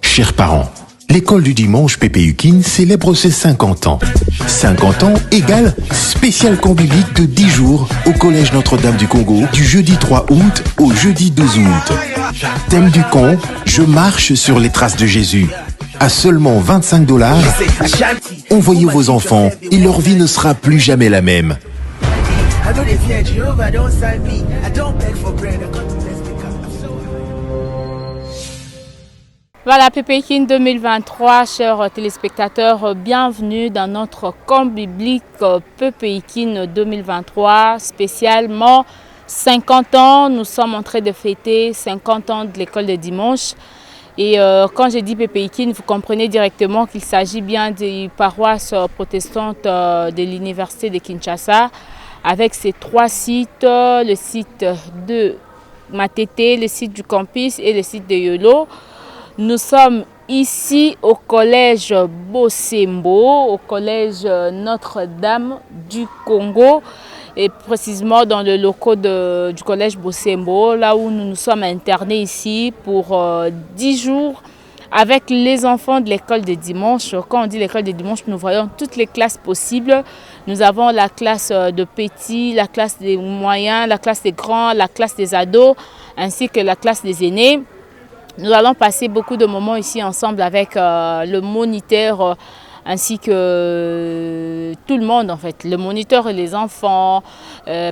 Chers parents, l'école du dimanche Pépé Hukin célèbre ses 50 ans. 50 ans égale spécial camp biblique de 10 jours au Collège Notre-Dame du Congo du jeudi 3 août au jeudi 12 août. Thème du camp, je marche sur les traces de Jésus. À seulement 25 $, envoyez vos enfants et leur vie ne sera plus jamais la même. Voilà, Pépé Hukin 2023, chers téléspectateurs, bienvenue dans notre camp biblique Pépé Hukin 2023, spécialement 50 ans. Nous sommes en train de fêter 50 ans de l'école de dimanche. Et quand je dis Pépé Hukin, vous comprenez directement qu'il s'agit bien des paroisses protestantes de l'université de Kinshasa, avec ses 3 sites, le site de Matete, le site du campus et le site de Yolo. Nous sommes ici au collège Bosembo, au collège Notre-Dame du Congo, et précisément dans le locaux du collège Bosembo, là où nous nous sommes internés ici pour 10 jours avec les enfants de l'école de dimanche. Quand on dit l'école de dimanche, nous voyons toutes les classes possibles. Nous avons la classe de petits, la classe des moyens, la classe des grands, la classe des ados, ainsi que la classe des aînés. Nous allons passer beaucoup de moments ici ensemble avec le moniteur ainsi que tout le monde en fait, le moniteur et les enfants.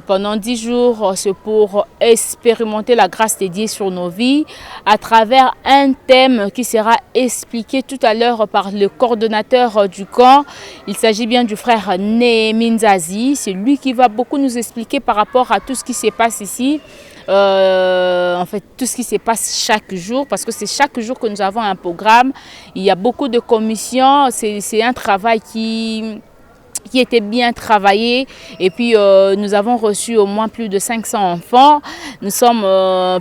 Pendant 10 jours, c'est pour expérimenter la grâce dédiée sur nos vies à travers un thème qui sera expliqué tout à l'heure par le coordonnateur du camp. Il s'agit bien du frère Néhémie Nzazi. C'est lui qui va beaucoup nous expliquer par rapport à tout ce qui se passe ici. En fait, tout ce qui se passe chaque jour, parce que c'est chaque jour que nous avons un programme. Il y a beaucoup de commissions, c'est un travail qui était bien travaillé, et puis nous avons reçu au moins plus de 500 enfants. Nous sommes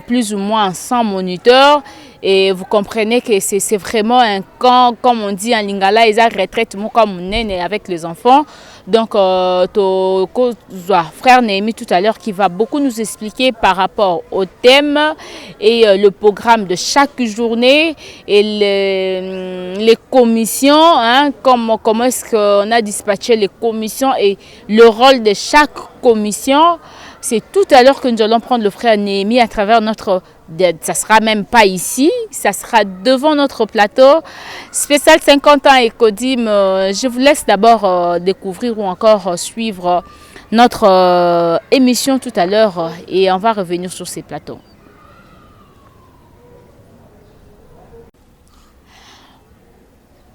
plus ou moins 100 moniteurs, et vous comprenez que c'est vraiment un camp, comme on dit en lingala, ils ont retraite comme avec les enfants. Donc, frère Néhémie tout à l'heure qui va beaucoup nous expliquer par rapport au thème et le programme de chaque journée et les commissions, hein, comment est-ce qu'on a dispatché les commissions et le rôle de chaque commission. C'est tout à l'heure que nous allons prendre le frère Néhémie à travers notre... Ça ne sera même pas ici, ça sera devant notre plateau. Spécial 50 ans Ecodim, je vous laisse d'abord découvrir ou encore suivre notre émission tout à l'heure et on va revenir sur ces plateaux.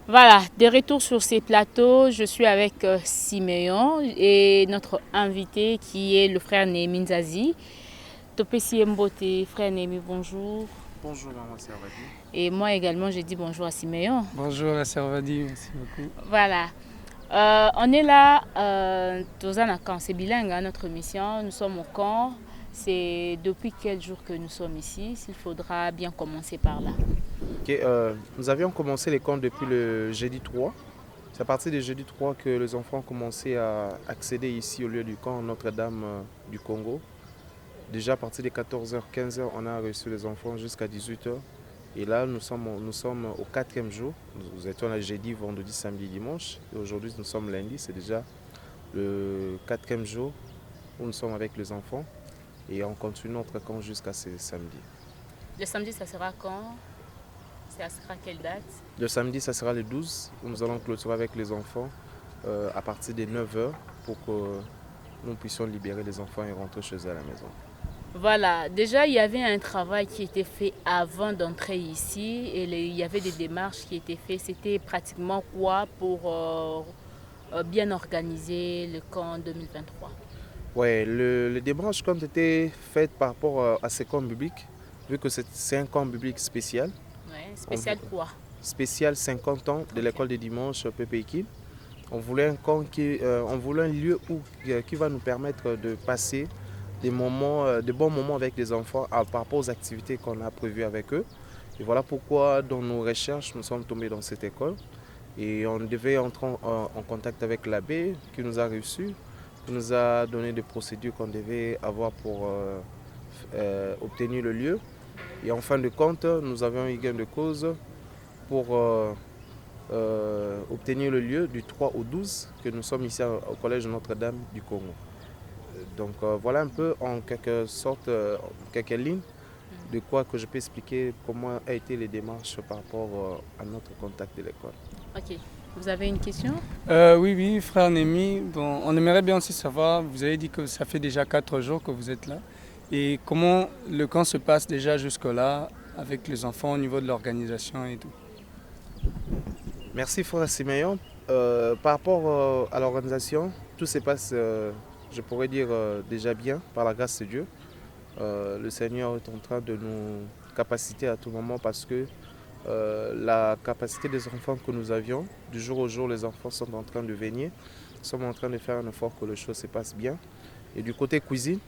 Voilà, de retour sur ces plateaux, je suis avec Siméon et notre invité qui est le frère Néhémie Nzazi. Topesi Mbote, frère Néhémie, bonjour. Bonjour maman Servadi. Et moi également, je dis bonjour à Siméon. Bonjour à Servadi, merci beaucoup. Voilà. On est là, Tozana camp, c'est bilingue, hein, notre mission. Nous sommes au camp. C'est depuis quel jour que nous sommes ici? S'il faudra bien commencer par là. Okay, nous avions commencé les camps depuis le jeudi 3. C'est à partir du jeudi 3 que les enfants ont commencé à accéder ici au lieu du camp Notre-Dame du Congo. Déjà à partir de 14h, 15h, on a reçu les enfants jusqu'à 18h. Et là, nous sommes au 4e jour. Nous étions là jeudi, vendredi, samedi, dimanche. Et aujourd'hui, nous sommes lundi. C'est déjà le 4e jour où nous sommes avec les enfants. Et on continue notre camp jusqu'à ce samedi. Le samedi, ça sera quand? Ça sera quelle date? Le samedi, ça sera le 12 où nous allons clôturer avec les enfants à partir de 9h pour que nous puissions libérer les enfants et rentrer chez eux à la maison. Voilà, déjà il y avait un travail qui était fait avant d'entrer ici et il y avait des démarches qui étaient faites. C'était pratiquement quoi pour bien organiser le camp 2023? Oui, les démarches ont été faites par rapport à ce camp biblique, vu que c'est un camp biblique spécial. Ouais, spécial quoi? Spécial 50 ans de l'école de dimanche Pépé Hukin. On voulait un camp on voulait un lieu qui va nous permettre de passer des bons moments avec les enfants par rapport aux activités qu'on a prévues avec eux. Et voilà pourquoi dans nos recherches, nous sommes tombés dans cette école. Et on devait entrer en contact avec l'abbé qui nous a reçus, qui nous a donné des procédures qu'on devait avoir pour obtenir le lieu. Et en fin de compte, nous avions eu gain de cause pour obtenir le lieu du 3 au 12 que nous sommes ici au Collège Notre-Dame du Congo. Donc voilà un peu en quelque sorte, en quelques lignes, de quoi que je peux expliquer comment a été les démarches par rapport à notre contact de l'école. Ok. Vous avez une question? Oui, frère Némi. Bon, on aimerait bien aussi savoir, vous avez dit que ça fait déjà 4 jours que vous êtes là. Et comment le camp se passe déjà jusque-là avec les enfants au niveau de l'organisation et tout? Merci frère Siméon. Par rapport à l'organisation, tout se passe, je pourrais dire, déjà bien par la grâce de Dieu. Le Seigneur est en train de nous capaciter à tout moment parce que la capacité des enfants que nous avions, du jour au jour, les enfants sont en train de venir. Nous sommes en train de faire un effort que les choses se passent bien. Et du côté cuisine,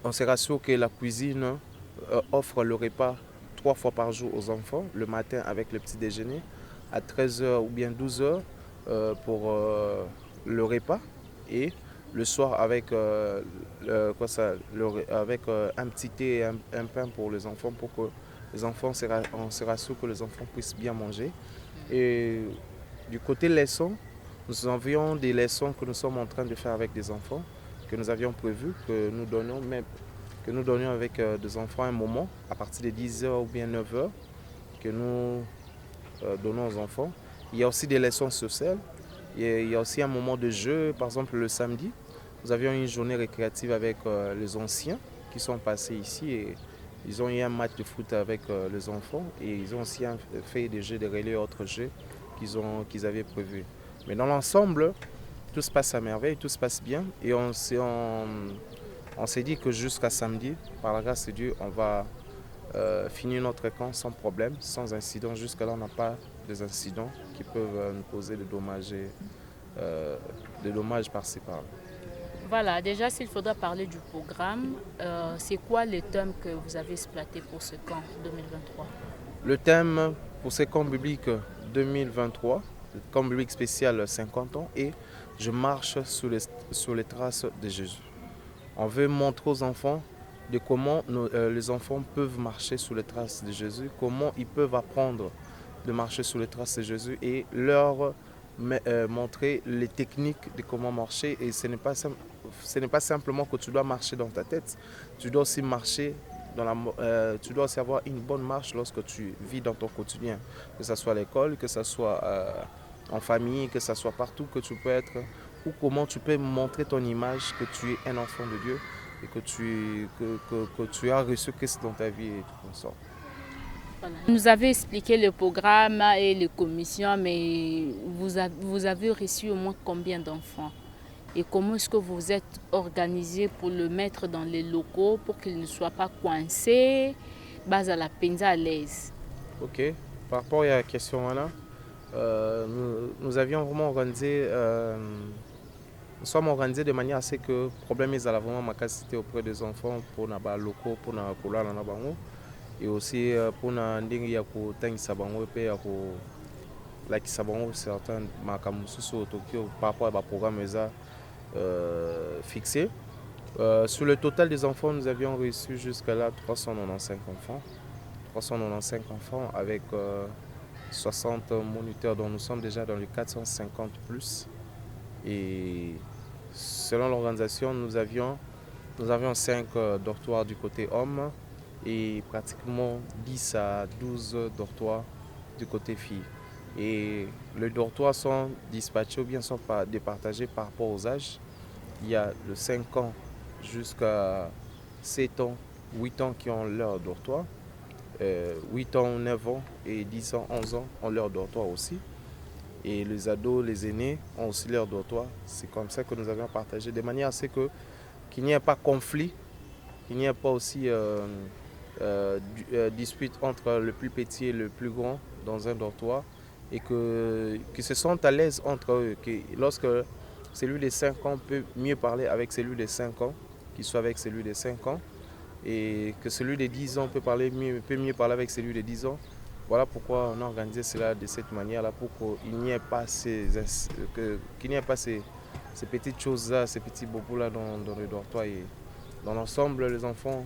on se rassure que la cuisine offre le repas 3 fois par jour aux enfants, le matin avec le petit déjeuner, à 13h ou bien 12h pour le repas, et le soir avec, avec un petit thé et un pain pour les enfants, pour que les enfants, on se rassure que les enfants puissent bien manger. Et du côté leçons, nous avions des leçons que nous sommes en train de faire avec des enfants, que nous avions prévu, que nous donnions avec des enfants un moment, à partir de 10h ou bien 9h, que nous donnons aux enfants. Il y a aussi des leçons sociales, il y a aussi un moment de jeu, par exemple le samedi. Nous avions une journée récréative avec les anciens qui sont passés ici, et ils ont eu un match de foot avec les enfants, et ils ont aussi fait des jeux de relais et autres jeux qu'ils avaient prévus. Mais dans l'ensemble, tout se passe à merveille, tout se passe bien, et on s'est dit que jusqu'à samedi, par la grâce de Dieu, on va finir notre camp sans problème, sans incident. Jusqu'à là, on n'a pas des incidents qui peuvent nous causer des dommages par-ci par-là. Voilà, déjà s'il faudra parler du programme, c'est quoi le thème que vous avez exploité pour ce camp 2023? Le thème pour ce camp biblique 2023, le camp biblique spécial 50 ans, et je marche sur les traces de Jésus. On veut montrer aux enfants de comment les enfants peuvent marcher sur les traces de Jésus, comment ils peuvent apprendre de marcher sur les traces de Jésus, et leur montrer les techniques de comment marcher. Et ce n'est pas simplement que tu dois marcher dans ta tête, tu dois aussi marcher tu dois aussi avoir une bonne marche lorsque tu vis dans ton quotidien, que ce soit à l'école, que ce soit en famille, que ce soit partout que tu peux être, ou comment tu peux montrer ton image que tu es un enfant de Dieu et que tu as reçu Christ dans ta vie et tout comme ça. Voilà. Vous nous avez expliqué le programme et les commissions, mais vous avez reçu au moins combien d'enfants? Et comment est-ce que vous êtes organisé pour le mettre dans les locaux pour qu'il ne soit pas coincé, base à la penza à l'aise? Ok, par rapport à la question là, nous avions vraiment organisé, nous sommes organisés de manière à ce que le problème est vraiment ma capacité auprès des enfants pour les locaux, pour les couleurs dans la bango, et aussi pour les ndingi ya kutangisa bango pe ya ko lakisa bango certains makamususu au Tokyo par rapport à programme fixé. Sur le total des enfants, nous avions reçu jusqu'à là 395 enfants. 395 enfants avec 60 moniteurs, dont nous sommes déjà dans les 450 plus. Et selon l'organisation, nous avions 5 dortoirs du côté hommes et pratiquement 10 à 12 dortoirs du côté filles. Et les dortoirs sont dispatchés ou bien sont départagés par rapport aux âges. Il y a de 5 ans jusqu'à 7 ans, 8 ans qui ont leur dortoir. 8 ans, 9 ans et 10 ans, 11 ans ont leur dortoir aussi. Et les ados, les aînés ont aussi leur dortoir. C'est comme ça que nous avions partagé, de manière à ce qu'il n'y ait pas conflit, qu'il n'y ait pas aussi dispute entre le plus petit et le plus grand dans un dortoir, et qu'ils se sentent à l'aise entre eux, que lorsque celui de 5 ans peut mieux parler avec celui de 5 ans, qu'il soit avec celui de 5 ans, et que celui de 10 ans peut mieux parler avec celui de 10 ans. Voilà pourquoi on a organisé cela de cette manière-là, pour qu'il n'y ait pas ces petites choses-là, ces petits bobos-là dans le dortoir. Et dans l'ensemble, les enfants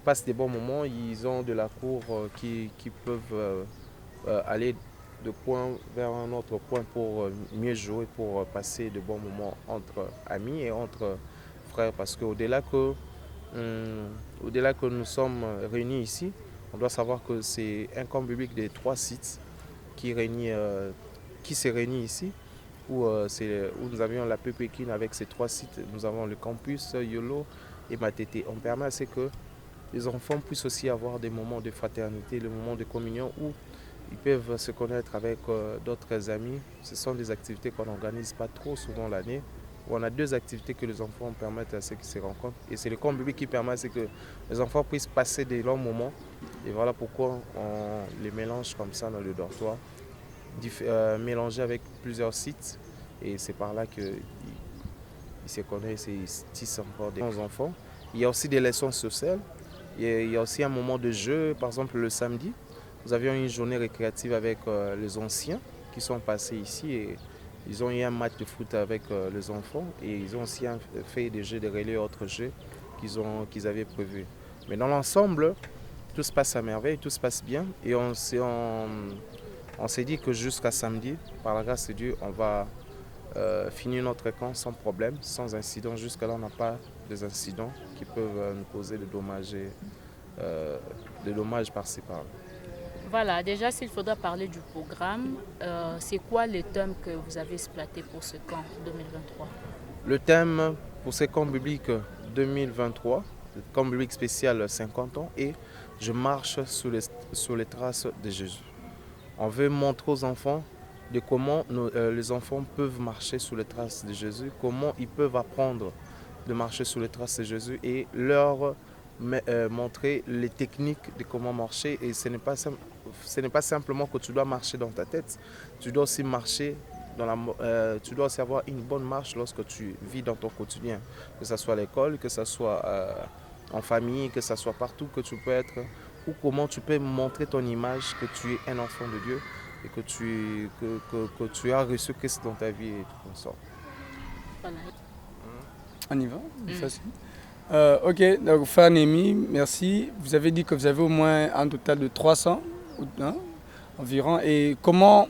passent des bons moments, ils ont de la cour qui peuvent aller de point vers un autre point pour mieux jouer, pour passer de bons moments entre amis et entre frères. Parce qu'au-delà que nous sommes réunis ici, on doit savoir que c'est un camp biblique de 3 sites qui s'est réuni ici, où nous avions la Pépéquine avec ces 3 sites. Nous avons le campus, Yolo et Matete. On permet à ce que les enfants puissent aussi avoir des moments de fraternité, des moments de communion où ils peuvent se connaître avec d'autres amis. Ce sont des activités qu'on n'organise pas trop souvent l'année. On a 2 activités que les enfants permettent à ceux qui se rencontrent. Et c'est le camp biblique qui permet à ce que les enfants puissent passer des longs moments. Et voilà pourquoi on les mélange comme ça dans le dortoir, mélangés avec plusieurs sites. Et c'est par là qu'ils se connaissent et ils tissent encore des bons enfants. Il y a aussi des leçons sociales. Il y a aussi un moment de jeu, par exemple le samedi. Nous avions une journée récréative avec les anciens qui sont passés ici et ils ont eu un match de foot avec les enfants et ils ont aussi fait des jeux de relais et autres jeux qu'ils avaient prévus. Mais dans l'ensemble, tout se passe à merveille, tout se passe bien et on s'est dit que jusqu'à samedi, par la grâce de Dieu, on va finir notre camp sans problème, sans incident. Jusqu'à là, on n'a pas des incidents qui peuvent nous causer des dommages par-ci par-là. Voilà, déjà s'il faudra parler du programme, c'est quoi le thème que vous avez exploité pour ce camp 2023? Le thème pour ce camp biblique 2023, le camp biblique spécial 50 ans, et je marche sur les traces de Jésus. On veut montrer aux enfants de comment les enfants peuvent marcher sur les traces de Jésus, comment ils peuvent apprendre de marcher sur les traces de Jésus et leur montrer les techniques de comment marcher. Et ce n'est pas simplement que tu dois marcher dans ta tête, tu dois aussi marcher tu dois aussi avoir une bonne marche lorsque tu vis dans ton quotidien, que ce soit à l'école, que ce soit en famille, que ce soit partout que tu peux être, ou comment tu peux montrer ton image que tu es un enfant de Dieu et que tu as reçu Christ dans ta vie et tout comme ça. Voilà. On y va, facile. Ok, donc frère Némi, merci. Vous avez dit que vous avez au moins un total de 300 environ. Et comment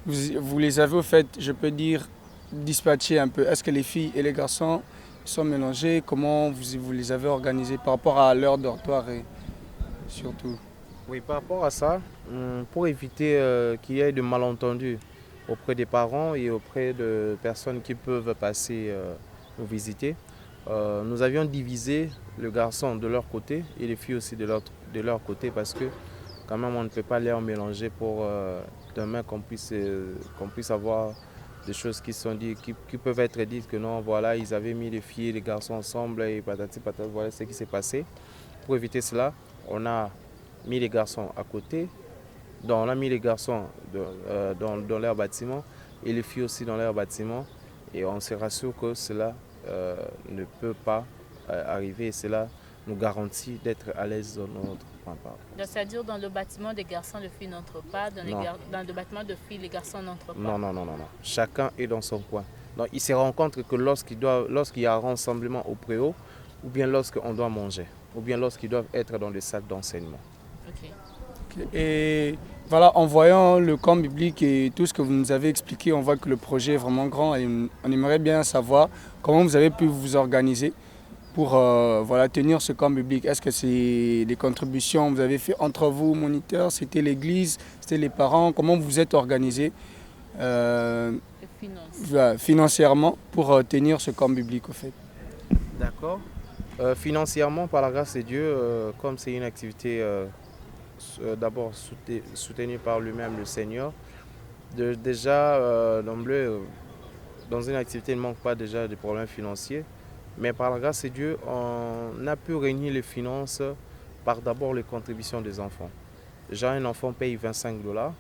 vous les avez au fait, je peux dire, dispatchés un peu? Est-ce que les filles et les garçons sont mélangés? Comment vous les avez organisés par rapport à leur dortoir et surtout? Oui, par rapport à ça, pour éviter qu'il y ait de malentendus auprès des parents et auprès de personnes qui peuvent passer nous visiter, nous avions divisé le garçon de leur côté et les filles aussi de leur côté parce que quand même on ne peut pas les mélanger pour demain qu'on puisse avoir des choses qui sont dites, qui peuvent être dites que non, voilà, ils avaient mis les filles et les garçons ensemble et patati patata, voilà ce qui s'est passé. Pour éviter cela, on a mis les garçons à côté, donc on a mis les garçons dans leur bâtiment et les filles aussi dans leur bâtiment et on se rassure que cela ne peut pas arriver et cela nous garantit d'être à l'aise dans notre campagne. C'est-à-dire dans le bâtiment des garçons, les filles n'entrent pas, dans le bâtiment de filles, les garçons n'entrent pas. Non. Chacun est dans son coin. Donc ils se rencontrent que lorsqu'il y a un rassemblement au préau, ou bien lorsqu'on doit manger, ou bien lorsqu'ils doivent être dans les salles d'enseignement. Okay. Et voilà, en voyant le camp biblique et tout ce que vous nous avez expliqué, on voit que le projet est vraiment grand et on aimerait bien savoir comment vous avez pu vous organiser pour tenir ce camp biblique. Est-ce que c'est des contributions que vous avez fait entre vous, moniteurs, c'était l'église, c'était les parents? Comment vous vous êtes organisés financièrement pour tenir ce camp biblique au fait? D'accord. Financièrement, par la grâce de Dieu, comme c'est une activité d'abord soutenue par lui-même, le Seigneur, d'emblée, dans une activité, il ne manque pas déjà de problèmes financiers. Mais par la grâce de Dieu, on a pu réunir les finances par d'abord les contributions des enfants. Déjà, un enfant paye 25 $.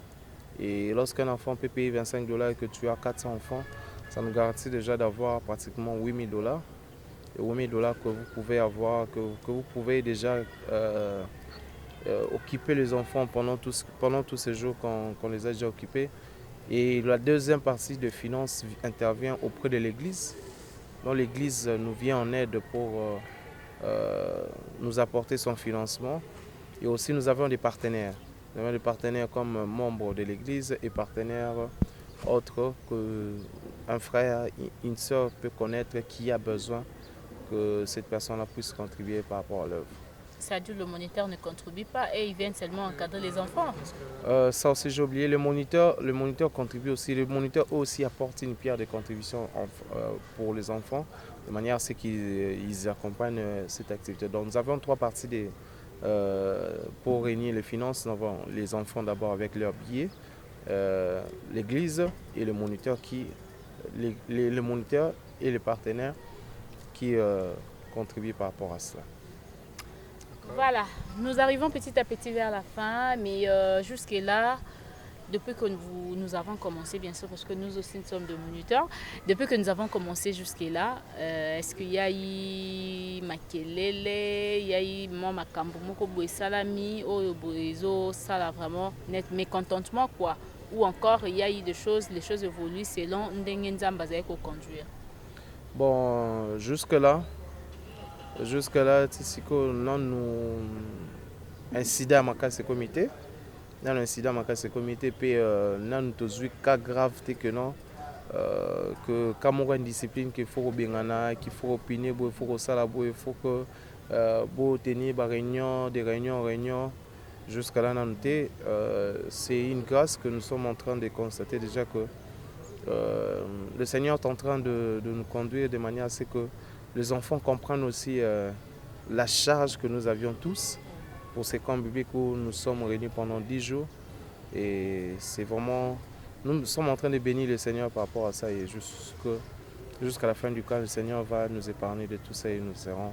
Et lorsqu'un enfant peut payer 25 $ et que tu as 400 enfants, ça nous garantit déjà d'avoir pratiquement 8 000 $. Et 8 000 $ que vous pouvez avoir, que vous pouvez déjà occuper les enfants pendant tous ces jours qu'on les a déjà occupés. Et la deuxième partie de finances intervient auprès de l'Église. Donc l'Église nous vient en aide pour nous apporter son financement. Et aussi, nous avons des partenaires. Nous avons des partenaires comme membres de l'Église et partenaires autres qu'un frère, une sœur peut connaître qui a besoin que cette personne-là puisse contribuer par rapport à l'œuvre. C'est-à-dire que le moniteur ne contribue pas et ils viennent seulement encadrer les enfants. Ça aussi j'ai oublié, le moniteur contribue aussi. Le moniteur aussi apporte une pierre de contribution pour les enfants, de manière à ce qu'ils accompagnent cette activité. Donc nous avons 3 parties pour réunir les finances. Nous avons les enfants d'abord avec leurs billets, l'église et le moniteur le moniteur et les partenaires qui contribuent par rapport à cela. Voilà, nous arrivons petit à petit vers la fin, mais jusque-là, depuis que nous avons commencé, bien sûr, parce que nous aussi nous sommes des moniteurs, depuis que nous avons commencé jusque-là, est-ce qu'il y a eu makelele, il y a eu makambo moko boye salami, oyo ça là vraiment net mécontentement quoi, ou encore il y a eu des choses, les choses évoluent selon ndenge nzamba za ko conduire. Bon, jusque-là, Tissiko, nous incident à ce comité. Nous incident à ce comité, puis nous avons tous cas grave que non, que comme on a une discipline qu'il faut bien qu'il faut opiner, il faut salabo, il faut que tenir des réunions. Jusqu'à là, c'est une grâce que nous sommes en train de constater déjà que le Seigneur est en train de nous conduire de manière à ce que les enfants comprennent aussi la charge que nous avions tous pour ces camps bibliques où nous sommes réunis pendant 10 jours. Et c'est vraiment... Nous sommes en train de bénir le Seigneur par rapport à ça. Et jusqu'à la fin du camp, le Seigneur va nous épargner de tout ça et nous serons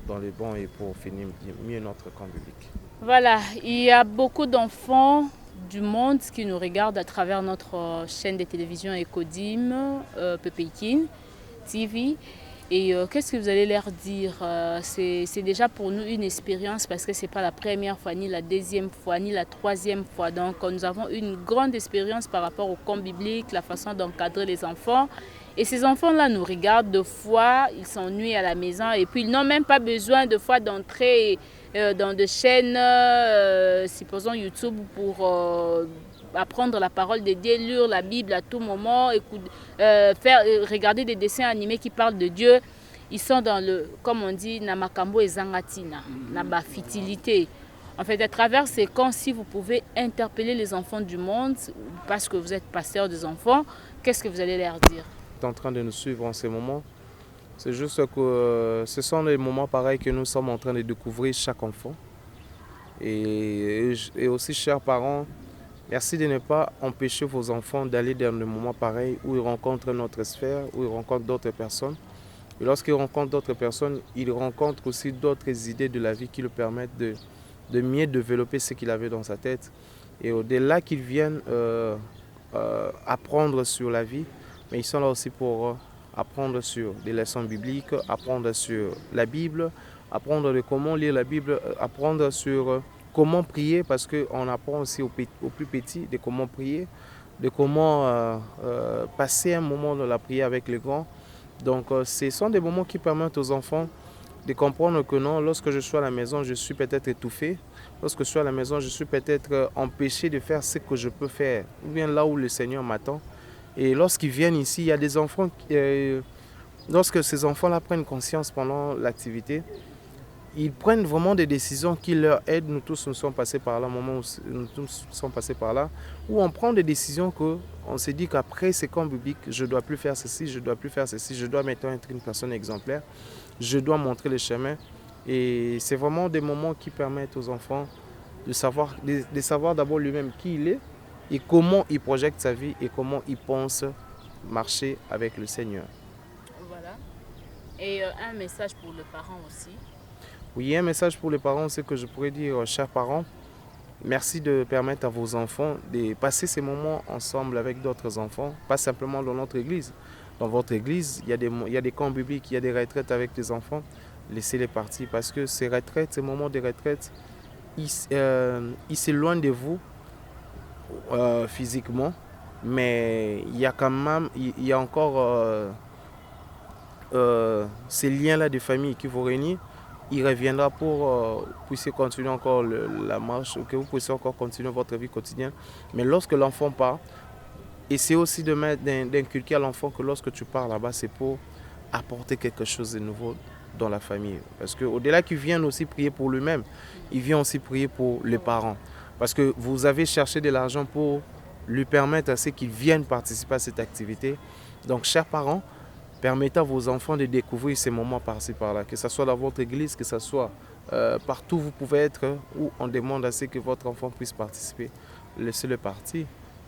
dans les bons et pour finir mieux notre camp biblique. Voilà, il y a beaucoup d'enfants du monde qui nous regardent à travers notre chaîne de télévision Ecodim, Pepeikin TV. Et qu'est-ce que vous allez leur dire? C'est déjà pour nous une expérience parce que ce n'est pas la première fois, ni la deuxième fois, ni la troisième fois. Donc nous avons une grande expérience par rapport au camp biblique, la façon d'encadrer les enfants. Et ces enfants-là nous regardent de fois, ils s'ennuient à la maison et puis ils n'ont même pas besoin de fois d'entrer dans des chaînes, supposons YouTube, pour apprendre la parole de Dieu, lire la Bible à tout moment, regarder des dessins animés qui parlent de Dieu. Ils sont dans le, comme on dit, namakambo et zangatina, naba fitilité. En fait, à travers ces camps, si vous pouvez interpeller les enfants du monde, parce que vous êtes pasteur des enfants, qu'est-ce que vous allez leur dire? En train de nous suivre en ces moments, c'est juste que ce sont les moments pareils que nous sommes en train de découvrir chaque enfant. Et aussi, chers parents, merci de ne pas empêcher vos enfants d'aller dans des moments pareils où ils rencontrent notre sphère, où ils rencontrent d'autres personnes. Et lorsqu'ils rencontrent d'autres personnes, ils rencontrent aussi d'autres idées de la vie qui leur permettent de mieux développer ce qu'il avait dans sa tête. Et au-delà qu'ils viennent apprendre sur la vie, mais ils sont là aussi pour apprendre sur des leçons bibliques, apprendre sur la Bible, apprendre de comment lire la Bible, apprendre sur comment prier, parce qu'on apprend aussi aux plus petits de comment prier, de comment passer un moment de la prière avec les grands. Donc ce sont des moments qui permettent aux enfants de comprendre que non, lorsque je suis à la maison, je suis peut-être étouffé. Lorsque je suis à la maison, je suis peut-être empêché de faire ce que je peux faire, ou bien là où le Seigneur m'attend. Et lorsqu'ils viennent ici, il y a des enfants, lorsque ces enfants-là prennent conscience pendant l'activité, ils prennent vraiment des décisions qui leur aident. Nous tous nous sommes passés par là, au moment où nous tous sommes passés par là, où on prend des décisions qu'on se dit qu'après ces camps bibliques, je ne dois plus faire ceci, je ne dois plus faire ceci, je dois maintenant être une personne exemplaire, je dois montrer le chemin. Et c'est vraiment des moments qui permettent aux enfants de savoir d'abord lui-même qui il est, et comment il projette sa vie et comment il pense marcher avec le Seigneur. Voilà. Et un message pour les parents aussi. Oui, un message pour les parents, c'est que je pourrais dire, chers parents, merci de permettre à vos enfants de passer ces moments ensemble avec d'autres enfants, pas simplement dans notre église. Dans votre église, il y a des camps bibliques, il y a des retraites avec les enfants. Laissez-les partir parce que ces retraites, ces moments de retraite, ils s'éloignent de vous physiquement, mais il y a quand même, il y a encore ces liens-là de famille qui vous réunissent, il reviendra pour que vous puissiez continuer encore la marche, que vous puissiez encore continuer votre vie quotidienne. Mais lorsque l'enfant part, essayez aussi d'inculquer à l'enfant que lorsque tu pars là-bas, c'est pour apporter quelque chose de nouveau dans la famille. Parce qu'au-delà qu'il vienne aussi prier pour lui-même, il vient aussi prier pour les parents. Parce que vous avez cherché de l'argent pour lui permettre à ce qu'il vienne participer à cette activité. Donc, chers parents, permettez à vos enfants de découvrir ces moments par-ci par-là, que ce soit dans votre église, que ce soit partout où vous pouvez être, où on demande à ce que votre enfant puisse participer. Laissez-le partir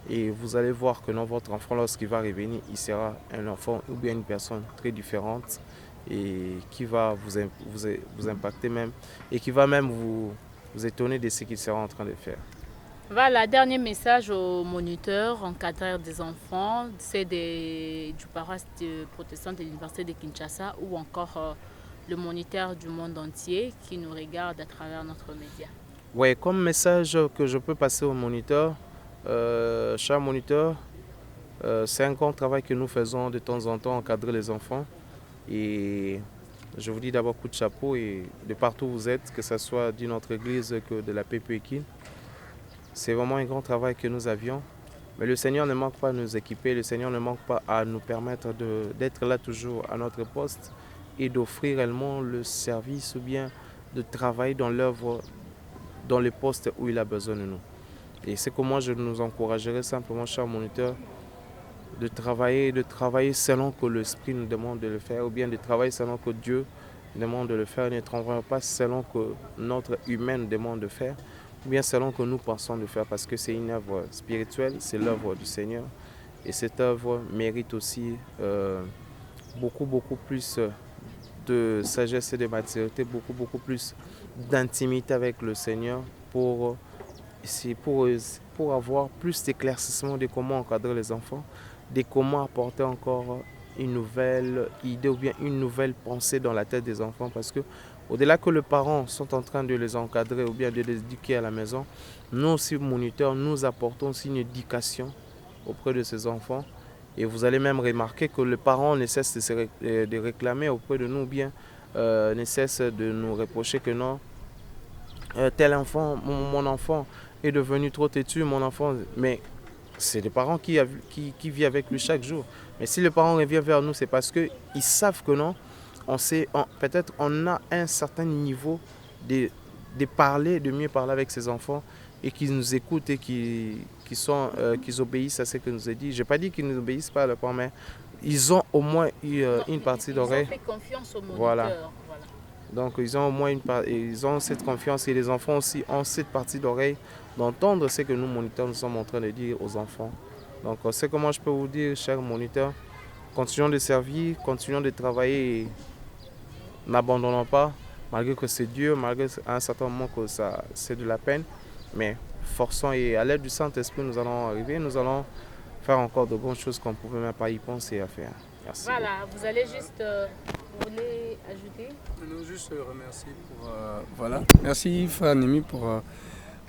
et vous allez voir que non, votre enfant, lorsqu'il va revenir, il sera un enfant ou bien une personne très différente et qui va vous impacter même et qui va même vous étonner de ce qu'il sera en train de faire. Voilà, dernier message aux moniteurs, encadreurs des enfants, c'est du paroisse protestant de l'Université de Kinshasa ou encore le moniteur du monde entier qui nous regarde à travers notre média. Oui, comme message que je peux passer aux moniteurs, chers moniteurs, c'est un grand travail que nous faisons de temps en temps, encadrer les enfants. Et je vous dis d'abord coup de chapeau et de partout où vous êtes, que ce soit d'une autre église que de la PPE Yukine. C'est vraiment un grand travail que nous avions. Mais le Seigneur ne manque pas à nous équiper, le Seigneur ne manque pas à nous permettre d'être là toujours à notre poste et d'offrir réellement le service ou bien de travailler dans l'œuvre, dans le poste où il a besoin de nous. Et c'est que moi je nous encouragerais simplement, chers moniteurs, de travailler selon que l'Esprit nous demande de le faire, ou bien de travailler selon que Dieu nous demande de le faire, ne travaillons pas selon que notre humain nous demande de faire, ou bien selon que nous pensons de faire, parce que c'est une œuvre spirituelle, c'est l'œuvre du Seigneur. Et cette œuvre mérite aussi beaucoup plus de sagesse et de maturité, beaucoup plus d'intimité avec le Seigneur pour avoir plus d'éclaircissement de comment encadrer les enfants, de comment apporter encore une nouvelle idée ou bien une nouvelle pensée dans la tête des enfants. Parce que au-delà que les parents sont en train de les encadrer ou bien de les éduquer à la maison, nous aussi, moniteurs, nous apportons aussi une éducation auprès de ces enfants. Et vous allez même remarquer que les parents ne cessent de réclamer auprès de nous, ou bien ne cessent de nous reprocher que non, tel enfant, mon enfant est devenu trop têtu, mon enfant. Mais c'est les parents qui vivent avec lui chaque jour. Mais si les parents reviennent vers nous, c'est parce qu'ils savent que non, peut-être on a un certain niveau de parler, de mieux parler avec ses enfants et qu'ils nous écoutent et qu'ils obéissent à ce que nous a dit. Je n'ai pas dit qu'ils n'obéissent pas à leurs parents, mais ils ont au moins eu une partie d'oreille. Ils ont fait confiance aux moniteurs. Voilà. Donc ils ont au moins ils ont cette confiance et les enfants aussi ont cette partie d'oreille d'entendre ce que nous moniteurs nous sommes en train de dire aux enfants. Donc c'est comment je peux vous dire, chers moniteurs, continuons de servir, continuons de travailler et n'abandonnons pas, malgré que c'est dur, malgré à un certain moment que c'est de la peine, mais forçons et à l'aide du Saint-Esprit nous allons arriver, nous allons faire encore de bonnes choses qu'on ne pouvait même pas y penser à faire. Merci. Voilà, vous allez juste vous voulez ajouter? Nous juste remercier pour voilà. Merci frère Némi pour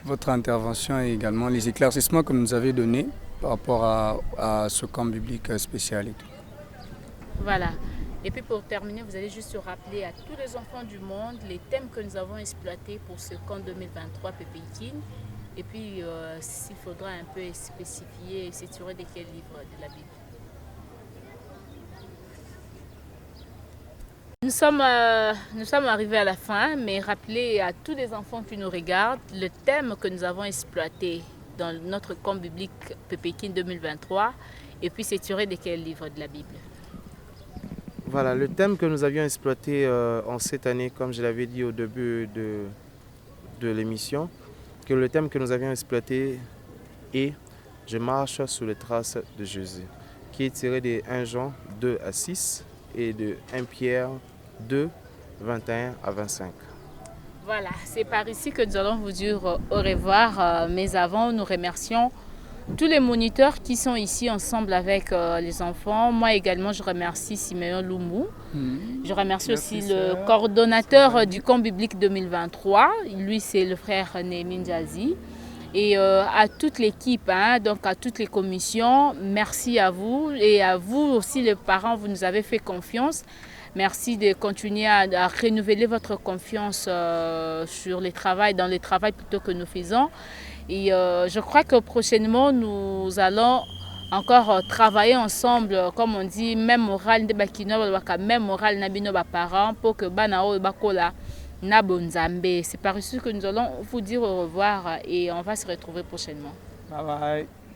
votre intervention et également les éclaircissements que vous nous avez donnés par rapport à ce camp biblique spécial et tout. Voilà. Et puis pour terminer, vous allez juste rappeler à tous les enfants du monde les thèmes que nous avons exploités pour ce camp 2023 PPE Yukine. Et puis s'il faudra un peu spécifier et s'éturer de quel livre de la Bible. Nous sommes arrivés à la fin, mais rappelez à tous les enfants qui nous regardent le thème que nous avons exploité dans notre camp biblique PPE Yukine 2023 et puis s'éturer de quel livre de la Bible. Voilà, le thème que nous avions exploité en cette année, comme je l'avais dit au début de l'émission, que le thème que nous avions exploité est « Je marche sous les traces de Jésus », qui est tiré de 1 Jean 2 à 6 et de 1 Pierre 2, 21 à 25. Voilà, c'est par ici que nous allons vous dire au revoir, mais avant, nous remercions tous les moniteurs qui sont ici ensemble avec les enfants. Moi également, je remercie Siméon Loumou. Je remercie aussi le coordonnateur du camp biblique 2023. Lui, c'est le frère Némi Ndjazi. Et à toute l'équipe, donc à toutes les commissions, merci à vous. Et à vous aussi, les parents, vous nous avez fait confiance. Merci de continuer à renouveler votre confiance sur les travail, dans le travail plutôt que nous faisons. Et je crois que prochainement, nous allons encore travailler ensemble, comme on dit, même moral de bakino, même moral nabino ba parents pour que banao bakola na bonzambe. C'est par ici que nous allons vous dire au revoir et on va se retrouver prochainement. Bye bye.